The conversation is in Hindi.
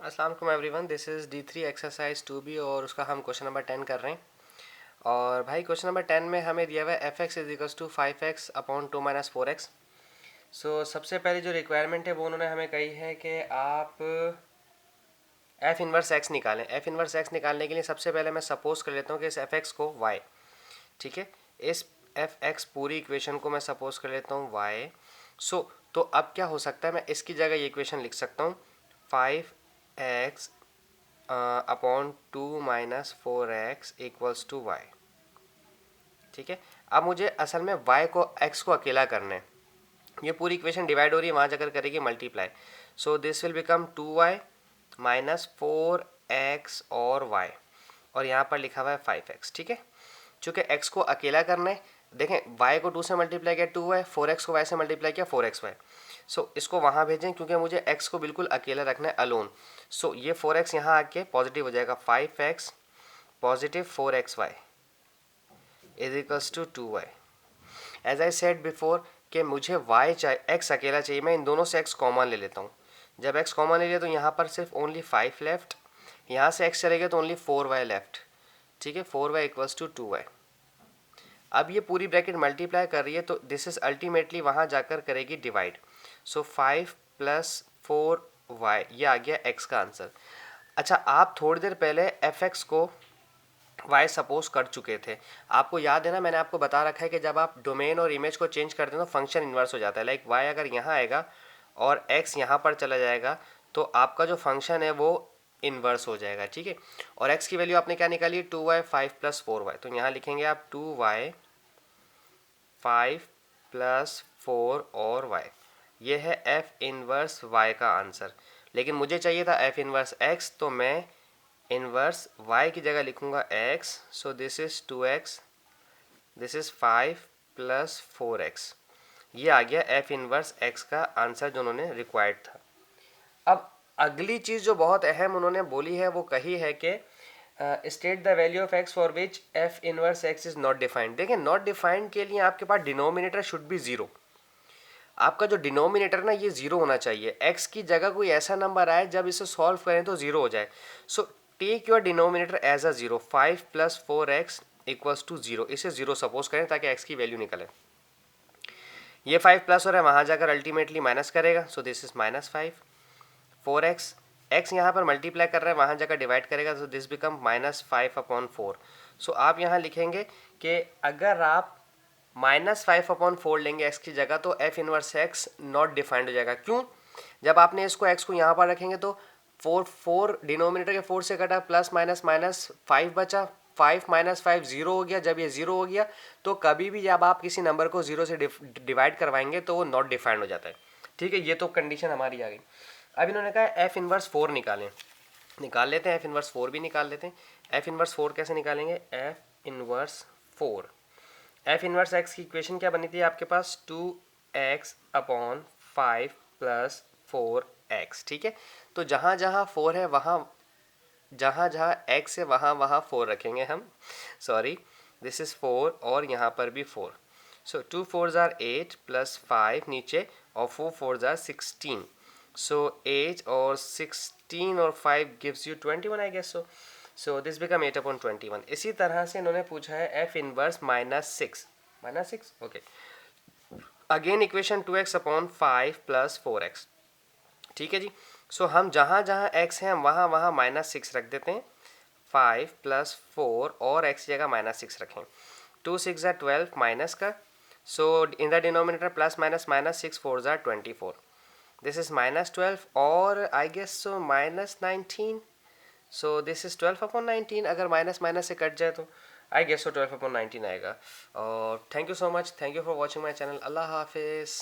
अस्सलाम वालेकुम everyone, this is D3 exercise 2B और उसका हम क्वेश्चन नंबर 10 कर रहे हैं। और भाई क्वेश्चन नंबर 10 में हमें दिया हुआ है fx is equals to 5x upon 2 minus 4x। So सबसे पहले जो रिक्वायरमेंट है वो उन्होंने हमें कही है कि आप f इनवर्स x निकालें। f इनवर्स x निकालने के लिए सबसे पहले मैं सपोज कर लेता हूँ कि इस fx को y, ठीक है, इस fx पूरी इक्वेशन को मैं सपोज कर लेता हूँ y। तो अब क्या हो सकता है, मैं इसकी जगह ये इक्वेशन लिख सकता हूँ 5x upon 2 minus 4x equals to Y. ठीक है, अब मुझे असल में y को x को अकेला करना है। ये पूरी इक्वेशन डिवाइड हो रही है, वहाँ जाकर करेगी multiply. So this will become 2y minus 4x और y, और यहाँ पर लिखा हुआ है 5x। ठीक है, चूँकि x को अकेला करना है, देखें y को 2 से मल्टीप्लाई किया 2y, 4x को y से मल्टीप्लाई किया 4xy। सो इसको वहाँ भेजें क्योंकि मुझे x को बिल्कुल अकेला रखना है, अलोन। सो ये 4x यहाँ आके पॉजिटिव हो जाएगा, 5x positive 4xy is equals to 2y। As I said before कि मुझे y चाहिए, x अकेला चाहिए, मैं इन दोनों से x कॉमन ले लेता हूँ। जब x कॉमन ले लिया तो यहाँ पर सिर्फ ओनली 5 लेफ्ट, यहाँ से x चलेगा तो ओनली 4y लेफ्ट। ठीक है, 4y इक्वल्स टू 2y। अब ये पूरी ब्रैकेट मल्टीप्लाई कर रही है तो दिस इज अल्टीमेटली वहाँ जाकर करेगी डिवाइड। सो 5 प्लस 4y, ये आ गया x का आंसर। अच्छा, आप थोड़ी देर पहले fx को y सपोज कर चुके थे, आपको याद है ना, मैंने आपको बता रखा है कि जब आप डोमेन और इमेज को चेंज करते हैं तो फंक्शन इन्वर्स हो जाता है। लाइक y अगर यहाँ आएगा और x यहाँ पर चला जाएगा तो आपका जो फंक्शन है वो इन्वर्स हो जाएगा। ठीक है, और x की वैल्यू आपने क्या निकाली, 2y 5 प्लस 4y, तो यहाँ लिखेंगे आप 2y 5 प्लस 4 और y। ये है f इनवर्स y का आंसर। लेकिन मुझे चाहिए था f इनवर्स x, तो मैं इनवर्स y की जगह लिखूंगा x। So this is 2x, this is 5 plus 4x। ये आ गया f इनवर्स x का आंसर जो उन्होंने रिक्वायर्ड था। अब अगली चीज़ जो बहुत अहम उन्होंने बोली है वो कही है कि state the value of x for which f inverse x is not defined. देखिए, नॉट डिफाइंड के लिए आपके पास डिनोमिनेटर शुड बी जीरो। आपका जो डिनोमिनेटर ना ये जीरो होना चाहिए, x की जगह कोई ऐसा नंबर आए जब इसे सॉल्व करें तो जीरो हो जाए। So take your denominator as a zero, 5 plus 4x equals to zero, इसे जीरो सपोज करें ताकि x की वैल्यू निकले। ये 5 प्लस हो रहा है, वहाँ जाकर अल्टीमेटली माइनस करेगा, सो this is minus 5। 4x, x यहाँ पर मल्टीप्लाई कर रहा है, वहाँ जाकर डिवाइड करेगा, तो दिस बिकम माइनस 5 अपॉन 4। सो आप यहाँ लिखेंगे कि अगर आप माइनस 5 अपॉन 4 लेंगे x की जगह तो f inverse x not defined हो जाएगा। क्यों? जब आपने इसको x को यहाँ पर रखेंगे तो 4 डिनोमिनेटर के 4 से कटा, प्लस माइनस माइनस 5 बचा, 5 माइनस 5 जीरो हो गया। जब ये जीरो हो गया तो कभी भी जब आप किसी नंबर को जीरो से डिवाइड करवाएंगे तो वो नॉट डिफाइंड हो जाता है। ठीक है, ये तो कंडीशन हमारी आ गई। अब इन्होंने कहा एफ इनवर्स 4 निकालें, निकाल लेते हैं, एफ इनवर्स 4 भी निकाल लेते हैं। एफ इनवर्स 4 कैसे निकालेंगे, F inverse 4, F inverse x की इक्वेशन क्या बनी थी आपके पास, 2x अपॉन 5 प्लस 4x। ठीक है, तो जहाँ जहाँ 4 है वहाँ, जहाँ जहाँ x है वहाँ वहाँ 4 रखेंगे हम। सॉरी, दिस इज़ 4 और यहाँ पर भी 4। सो 2 4s आर 8 प्लस 5 नीचे, और 4 4s आर 16। सो 8 और 16 और 5 gives you 21 I guess. So this become 8 upon 21। इसी तरह से इन्होंने पूछा है F inverse -6, -6। Okay, again equation 2x upon 5 plus 4x। ठीक है जी, सो हम जहाँ जहाँ x है हम वहाँ वहाँ -6 रख देते हैं, 5 प्लस 4 और x की जगह -6 रखें। 2 6 ज़ा 12 माइनस का, so in the denominator plus minus -6 4 ज़ा 24, दिस इज -12 और I guess so -19। So this is 12 upon 19। अगर माइनस माइनस से कट जाए तो आई गेस सो 12 अपॉन 19 आएगा। और thank you so much, thank you for watching my channel. अल्लाह हाफिज़।